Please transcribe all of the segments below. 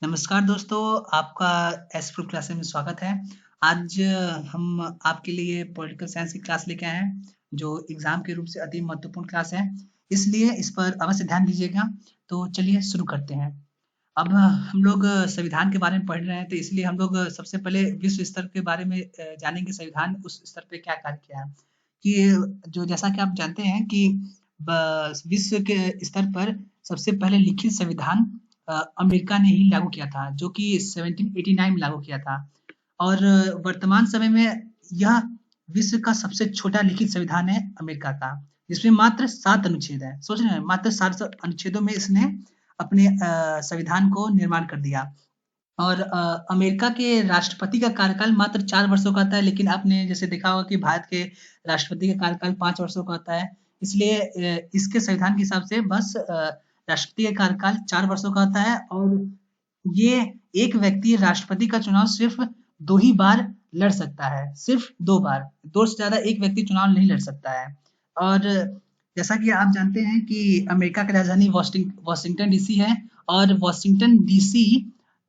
नमस्कार दोस्तों, आपका एस प्रो क्लासेस में स्वागत है। आज हम आपके लिए पॉलिटिकल साइंस की क्लास लेके आए हैं, जो एग्जाम के रूप से अति महत्वपूर्ण क्लास है, इसलिए इस पर अवश्य ध्यान दीजिएगा। तो चलिए शुरू करते हैं। अब हम लोग संविधान के बारे में पढ़ रहे हैं, तो इसलिए हम लोग सबसे पहले विश्व स्तर के बारे में जानेंगे। संविधान उस स्तर पे क्या कार्य किया है कि जो जैसा कि आप जानते हैं कि विश्व के स्तर पर सबसे पहले लिखित संविधान अमेरिका ने ही लागू किया था, जो कि 1789 में लागू किया था। और वर्तमान समय में यह विश्व का सबसे छोटा लिखित संविधान है अमेरिका का, जिसमें मात्र 7 अनुच्छेद है। सोच रहे हैं, मात्र 7 अनुच्छेदों में इसने अपने संविधान को निर्माण कर दिया। और अमेरिका के राष्ट्रपति का कार्यकाल मात्र 4 वर्षों का होता है, लेकिन आपने जैसे देखा होगा कि भारत के राष्ट्रपति का कार्यकाल 5 वर्षों का होता है। इसलिए इसके संविधान के हिसाब से बस राष्ट्रपति का कार्यकाल 4 वर्षों का होता है, और ये एक व्यक्ति राष्ट्रपति का चुनाव सिर्फ 2 ही बार लड़ सकता है, सिर्फ 2 बार। 2 से ज़्यादा एक व्यक्ति चुनाव नहीं लड़ सकता है। और जैसा कि आप जानते हैं कि अमेरिका की राजधानी वाशिंगटन डीसी है, और वाशिंगटन डीसी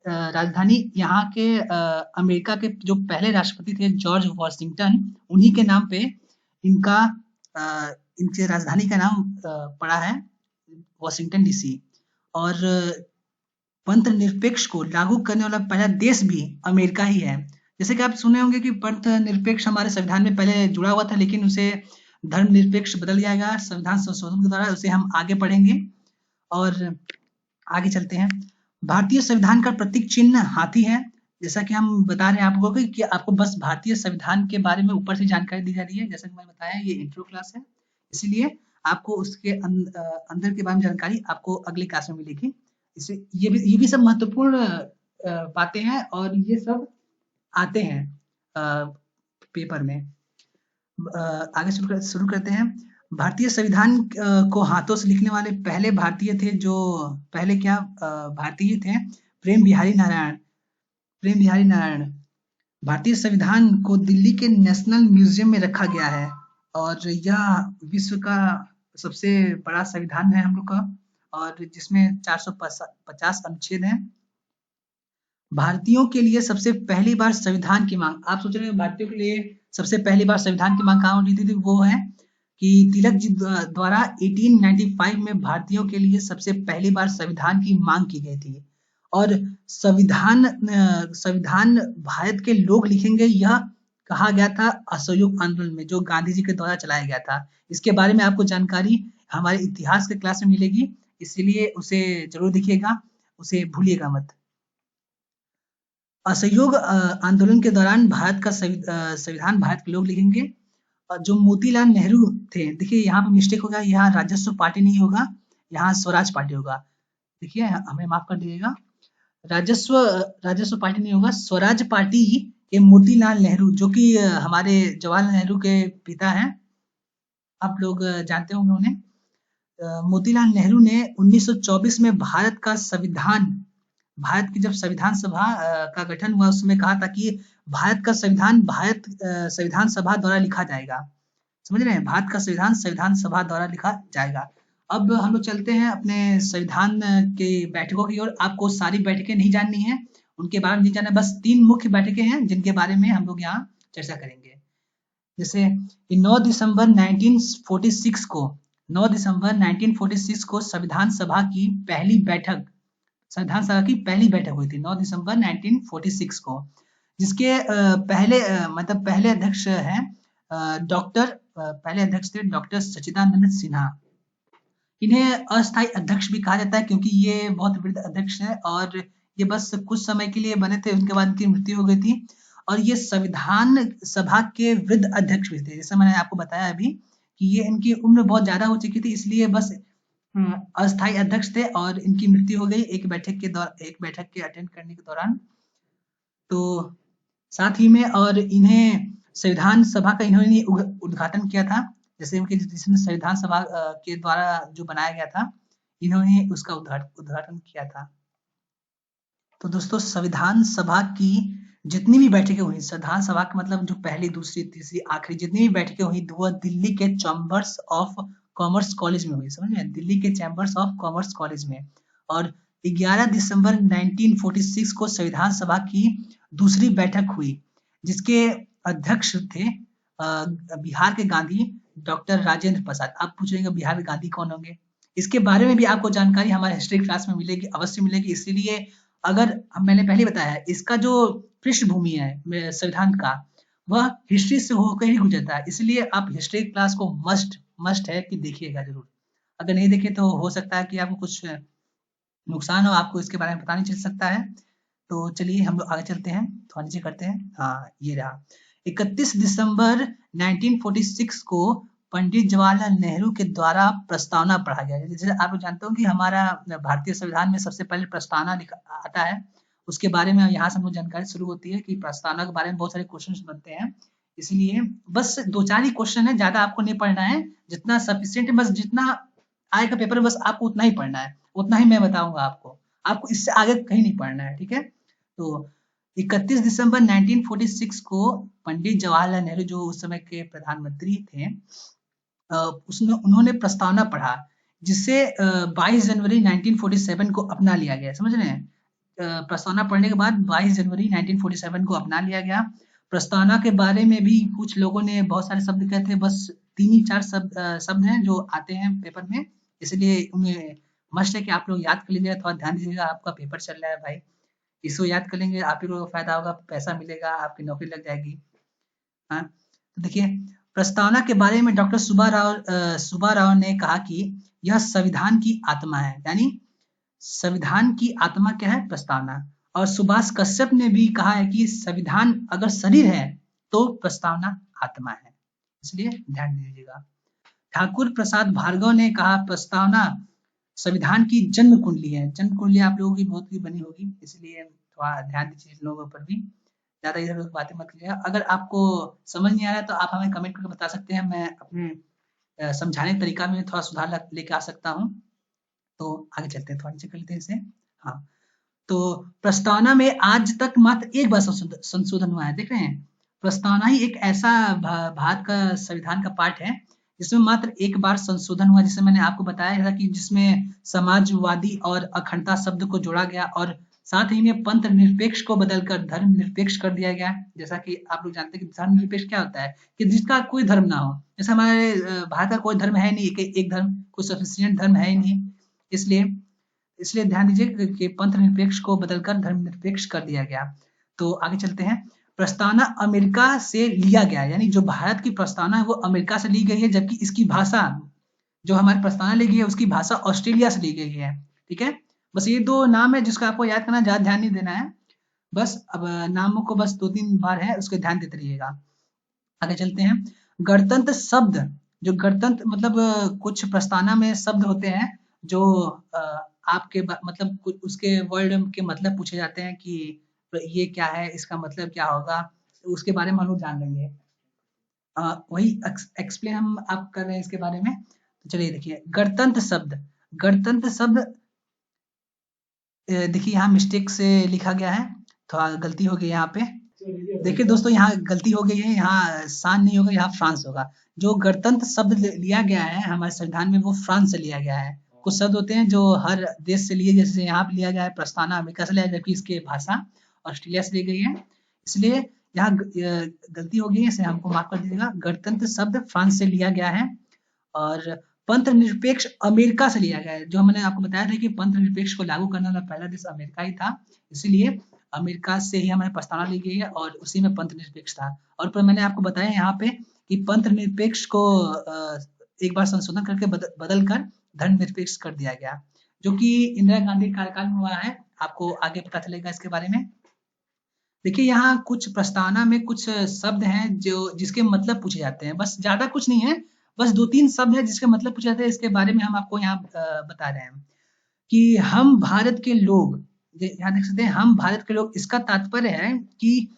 राजधानी यहाँ के अमेरिका के जो पहले राष्ट्रपति थे जॉर्ज वाशिंगटन, उन्हीं के नाम पे इनका इनके राजधानी का नाम पड़ा है वाशिंगटन डीसी। और पंथ निरपेक्ष को लागू करने वाला पहला देश भी अमेरिका ही है। जैसे कि आप सुने होंगे कि पंथ निरपेक्ष हमारे संविधान में पहले जुड़ा हुआ था, लेकिन उसे धर्मनिरपेक्ष बदल दिया गया संविधान संशोधन के द्वारा। उसे हम आगे पढ़ेंगे और आगे चलते हैं। भारतीय संविधान का प्रतीक चिन्ह हाथी है। जैसा कि हम बता रहे हैं आपको कि आपको बस भारतीय संविधान के बारे में ऊपर से जानकारी दी जा रही है। जैसा कि मैंने बताया, ये इंट्रो क्लास है, इसीलिए आपको उसके अंदर के बारे में जानकारी आपको अगली क्लास में मिलेगी। इसे ये भी सब महत्वपूर्ण बातें हैं, और ये सब आते हैं पेपर में। आगे शुरू करते हैं। भारतीय संविधान को हाथों से लिखने वाले पहले भारतीय थे, जो पहले क्या भारतीय थे, प्रेम बिहारी नारायण। प्रेम बिहारी नारायण। भारतीय संविधान को दिल्ली के नेशनल म्यूजियम में रखा गया है, और यह विश्व का सबसे बड़ा संविधान है हम लोग का, और जिसमें 450 अनुच्छेद हैं। भारतीयों के लिए सबसे पहली बार संविधान की मांग, आप सोच रहे हैं भारतीयों के लिए सबसे पहली बार संविधान की मांग कहाँ उठी थी? वो है कि तिलक जी द्वारा 1895 में भारतीयों के लिए सबसे पहली बार संविधान की मांग की गई थी। और संविधान भारत के लोग लिखेंगे, यह कहा गया था असहयोग आंदोलन में, जो गांधी जी के द्वारा चलाया गया था। इसके बारे में आपको जानकारी हमारे इतिहास के क्लास में मिलेगी, इसीलिए उसे जरूर देखिएगा, उसे भूलिएगा मत। असहयोग आंदोलन के दौरान भारत का संविधान भारत के लोग लिखेंगे। और जो मोतीलाल नेहरू थे, देखिए यहाँ पे मिस्टेक होगा, यहाँ राजस्व पार्टी नहीं होगा, यहाँ स्वराज पार्टी होगा। देखिए हमें माफ कर दीजिएगा, राजस्व राजस्व पार्टी नहीं होगा, स्वराज पार्टी के मोतीलाल नेहरू, जो कि हमारे जवाहरलाल नेहरू के पिता हैं, आप लोग जानते होंगे उन्हें। मोतीलाल नेहरू ने 1924 में भारत की जब संविधान सभा का गठन हुआ, उसमें कहा था कि भारत का संविधान संविधान सभा द्वारा लिखा जाएगा। समझ रहे हैं, भारत का संविधान संविधान सभा द्वारा लिखा जाएगा। अब हम लोग चलते हैं अपने संविधान के बैठकों की ओर। आपको सारी बैठकें नहीं जाननी है, उनके बारे में नहीं जानना, बस 3 मुख्य बैठकें हैं जिनके बारे में हम लोग यहाँ चर्चा करेंगे। जैसे 9 दिसंबर 1946 को 9 दिसंबर 1946 को संविधान सभा की पहली बैठक हुई थी, 9 दिसंबर 1946 को, जिसके पहले अध्यक्ष हैं पहले अध्यक्ष थे डॉक्टर सच्चिदानंद सिन्हा। इन्हें अस्थायी अध्यक्ष भी कहा जाता है, क्योंकि ये बहुत वृद्ध अध्यक्ष है, और ये बस कुछ समय के लिए बने थे, उनके बाद इनकी मृत्यु हो गई थी। और ये संविधान सभा के वृद्ध अध्यक्ष भी थे, जैसे मैंने आपको बताया अभी कि ये इनकी उम्र बहुत ज्यादा हो चुकी थी, इसलिए बस अस्थायी अध्यक्ष थे, और इनकी मृत्यु हो गई एक बैठक के अटेंड करने के दौरान। तो साथ ही में और इन्हें संविधान सभा का इन्होंने उद्घाटन किया था, जैसे उनके जिसमें संविधान सभा के द्वारा जो बनाया गया था, इन्होंने उसका उद्घाटन किया था। तो दोस्तों, संविधान सभा की जितनी भी बैठकें हुई, संविधान सभा का मतलब जो पहली, दूसरी, तीसरी, आखिरी जितनी भी बैठकें हुई, वो दिल्ली के चैम्बर्स ऑफ कॉमर्स कॉलेज में हुई। समझ में, दिल्ली के चैम्बर्स ऑफ कॉमर्स कॉलेज में। और 11 दिसंबर 1946 को संविधान सभा की दूसरी बैठक हुई, जिसके अध्यक्ष थे बिहार के गांधी डॉक्टर राजेंद्र प्रसाद। आप पूछेंगे बिहार के गांधी कौन होंगे? इसके बारे में भी आपको जानकारी हमारे हिस्ट्री क्लास में मिलेगी, अवश्य मिलेगी। इसीलिए अगर मैंने पहले बताया है, इसका जो पृष्ठभूमि है संविधान का, वह हिस्ट्री से होकर ही गुजरता है। इसलिए आप हिस्ट्री क्लास को मस्ट है कि देखिएगा जरूर। अगर नहीं देखे तो हो सकता है कि आपको कुछ नुकसान हो, आपको इसके बारे में पता नहीं चल सकता है। तो चलिए हम लोग आगे चलते हैं, थोड़ा नीचे करते हैं। हाँ, ये रहा 31 दिसंबर 1946 को पंडित जवाहरलाल नेहरू के द्वारा प्रस्तावना पढ़ा गया। जैसे आप लोग जानते हो कि हमारा भारतीय संविधान में सबसे पहले प्रस्तावना आता है, उसके बारे में यहाँ से हम लोग जानकारी शुरू होती है कि प्रस्तावना के बारे में बहुत सारे क्वेश्चन बनते हैं। इसलिए बस 2-4 ही क्वेश्चन है, ज्यादा आपको नहीं पढ़ना है, जितना सफिशिएंट है, बस जितना आएगा पेपर में बस आपको उतना ही पढ़ना है, उतना ही मैं बताऊंगा आपको इससे आगे कहीं नहीं पढ़ना है, ठीक है। तो 31 दिसंबर 1946 को पंडित जवाहरलाल नेहरू जो उस समय के प्रधानमंत्री थे, उन्होंने प्रस्तावना पढ़ा, जिसे 22 जनवरी 1947 को अपना लिया गया। समझ रहे हैं? प्रस्तावना पढ़ने के बाद 22 जनवरी 1947 को अपना लिया गया। प्रस्तावना के बारे में भी कुछ लोगों ने बहुत सारे शब्द कहते हैं, बस 3 ही 4 शब्द हैं जो आते हैं पेपर में, इसलिए उन्हें मस्ट है कि आप लोग याद कर लीजिएगा, थोड़ा ध्यान दीजिएगा, आपका पेपर चल रहा है भाई, इसको याद कर लेंगे, आप ही लोगों को फायदा होगा, पैसा मिलेगा, आपकी नौकरी लग जाएगी। हाँ, तो देखिए प्रस्तावना के बारे में डॉक्टर सुब्बाराव ने कहा कि यह संविधान की आत्मा है, यानी संविधान की आत्मा क्या है? प्रस्तावना। और सुभाष कश्यप ने भी कहा है कि संविधान अगर शरीर है तो प्रस्तावना आत्मा है, इसलिए ध्यान दीजिएगा। ठाकुर प्रसाद भार्गव ने कहा प्रस्तावना संविधान की जन्म कुंडली है। जन्म कुंडली आप लोगों की बहुत ही बनी होगी, इसलिए थोड़ा ध्यान दीजिए इन लोगों पर भी, ज्यादा इधर उधर बातें मत कीजिएगा। अगर आपको समझ नहीं आ रहा है तो आप हमें कमेंट करके बता सकते हैं, मैं अपने समझाने के तरीका में थोड़ा सुधार लेके आ सकता हूँ। तो आगे चलते हैं, थोड़ा नीचे कर लेते हैं इसे। हाँ, तो प्रस्तावना में आज तक मात्र एक बार संशोधन हुआ है, देख रहे हैं? प्रस्तावना ही एक ऐसा भारत का संविधान का पार्ट है जिसमें मात्र एक बार संशोधन हुआ, जिसे मैंने आपको बताया था कि जिसमें समाजवादी और अखंडता शब्द को जोड़ा गया और साथ ही में पंथ निरपेक्ष को बदलकर धर्म निरपेक्ष कर दिया गया। जैसा कि आप लोग जानते हैं कि धर्म निरपेक्ष क्या होता है कि जिसका कोई धर्म ना हो, जैसे हमारे भारत का कोई धर्म है नहीं, एक धर्म, कोई सफिशिएंट धर्म है ही नहीं, इसलिए ध्यान दीजिए कि पंथ निरपेक्ष को बदलकर धर्म निरपेक्ष कर दिया गया। तो आगे चलते हैं। प्रस्तावना अमेरिका से लिया गया, यानी जो भारत की प्रस्तावना है वो अमेरिका से ली गई है, जबकि इसकी भाषा, जो हमारी प्रस्तावना ली गई है उसकी भाषा ऑस्ट्रेलिया से ली गई है, ठीक है। बस ये 2 नाम है जिसका आपको याद करना, ज्यादा ध्यान नहीं देना है, बस अब नामों को बस 2-3 बार है, उसके ध्यान देते रहिएगा। आगे चलते हैं। गणतंत्र शब्द, जो गणतंत्र मतलब कुछ प्रस्तावना में शब्द होते हैं जो आपके मतलब उसके वर्ड के मतलब पूछे जाते हैं कि ये क्या है, इसका मतलब क्या होगा, तो उसके बारे में हम लोग जान लेंगे। वही एक्सप्लेन हम आप कर रहे हैं इसके बारे में। तो चलिए देखिए, गणतंत्र शब्द देखिए यहाँ मिस्टेक से लिखा गया है, थोड़ा गलती हो गई यहाँ पे। देखिए दोस्तों, यहाँ गलती हो गई है, यहाँ सान नहीं होगा, यहाँ फ्रांस होगा। जो गणतंत्र शब्द लिया गया है हमारे संविधान में वो फ्रांस से लिया गया है। कुछ शब्द होते हैं जो हर देश से लिए, जैसे यहाँ पे लिया गया है प्रस्तावना अमेरिका से लिया, जबकि इसकी भाषा ऑस्ट्रेलिया से ली गई है, इसलिए यहाँ गलती हो गई है, इसे हमको माफ कर दीजिएगा। गणतंत्र शब्द फ्रांस से लिया गया है और पंथ निरपेक्ष अमेरिका से लिया गया है। जो मैंने आपको बताया था कि पंथ निरपेक्ष को लागू करने वाला पहला देश अमेरिका ही था, इसीलिए अमेरिका से ही हमारी प्रस्तावना ली गई है और उसी में पंथ निरपेक्ष था। और पर मैंने आपको बताया यहाँ पे कि पंथ निरपेक्ष को एक बार संशोधन करके बदल कर धर्म निरपेक्ष कर दिया गया, जो कि इंदिरा गांधी कार्यकाल में हुआ है। आपको आगे पता चलेगा इसके बारे में। देखिए यहाँ कुछ प्रस्तावना में कुछ शब्द हैं जो जिसके मतलब पूछे जाते हैं, बस ज्यादा कुछ नहीं है, बस 2-3 शब्द है जिसके मतलब पूछे जाते हैं। इसके बारे में हम आपको यहाँ बता रहे हैं कि हम भारत के लोग, यहाँ देख सकते हैं हम भारत के लोग, इसका तात्पर्य है कि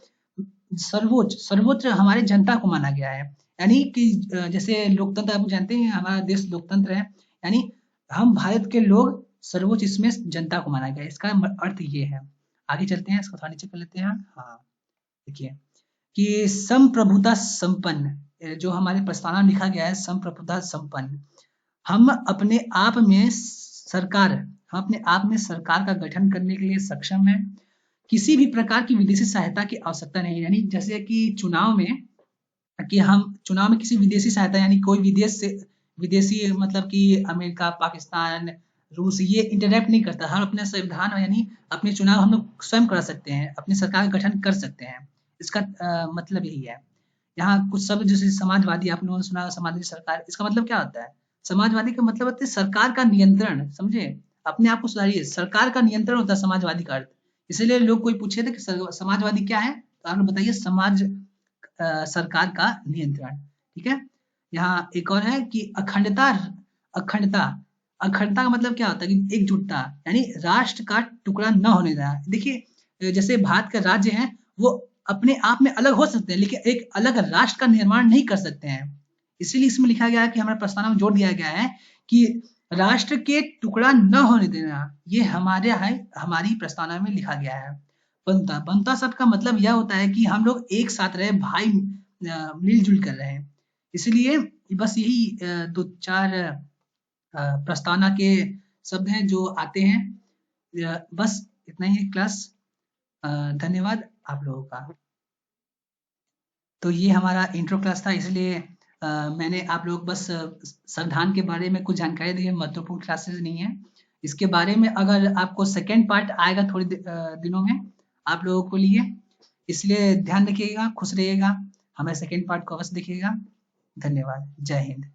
सर्वोच्च हमारी जनता को माना गया है, यानी कि जैसे लोकतंत्र आप जानते हैं, हमारा देश लोकतंत्र है, यानी हम भारत के लोग सर्वोच्च, इसमें जनता को माना गया है, इसका अर्थ ये है। आगे चलते हैं, इसको थोड़ा नीचे कर लेते हैं। हाँ देखिए कि संप्रभुता संपन्न, जो हमारे प्रस्तावना में लिखा गया है संप्रभुता संपन्न, हम अपने आप में सरकार, हम अपने आप में सरकार का गठन करने के लिए सक्षम हैं। किसी भी प्रकार की विदेशी सहायता की आवश्यकता नहीं है। यानी जैसे कि चुनाव में हम चुनाव में किसी विदेशी सहायता यानी कोई विदेश से विदेशी मतलब कि अमेरिका, पाकिस्तान, रूस ये इंटरप्ट नहीं करता। हम अपने संविधान यानी अपने चुनाव हम लोग स्वयं करा सकते हैं, अपनी सरकार का गठन कर सकते हैं। इसका मतलब यही है। यहाँ कुछ शब्द जैसे समाजवादी आपने लोगों ने सुना, समाजवादी सरकार, इसका मतलब क्या होता है? समाजवादी का मतलब होता है सरकार का नियंत्रण, समझे? अपने आप को सुधारिए, सरकार का नियंत्रण होता है समाजवादी का अर्थ। इसीलिए लोग कोई पूछे थे कि समाजवादी क्या है, तो आपने बताइए सरकार का नियंत्रण। ठीक है। यहाँ एक और है कि अखंडता। अखंडता अखंडता का मतलब क्या होता है कि एकजुटता, यानी राष्ट्र का टुकड़ा न होने देना। देखिए जैसे भारत के राज्य हैं वो अपने आप में अलग हो सकते हैं, लेकिन एक अलग राष्ट्र का निर्माण नहीं कर सकते हैं। इसीलिए इसमें लिखा गया है कि हमारे प्रस्तावना में जोड़ दिया गया है कि राष्ट्र के टुकड़ा न होने देना, ये हमारी प्रस्तावना में लिखा गया है। बनता बनता शब्द का मतलब यह होता है कि हम लोग एक साथ रहे, भाई मिलजुल कर रहे। इसलिए बस यही दो चार प्रस्तावना के शब्द हैं जो आते हैं। बस इतना ही है क्लास। धन्यवाद आप लोगों का। तो ये हमारा इंट्रो क्लास था, इसलिए मैंने आप लोग बस संविधान के बारे में कुछ जानकारी दी है, महत्वपूर्ण क्लासेस नहीं है। इसके बारे में अगर आपको सेकेंड पार्ट आएगा थोड़ी दिनों में आप लोगों को लिए, इसलिए ध्यान रखिएगा, खुश रहिएगा, हमें सेकेंड पार्ट को अवश्य देखिएगा। धन्यवाद। जय हिंद।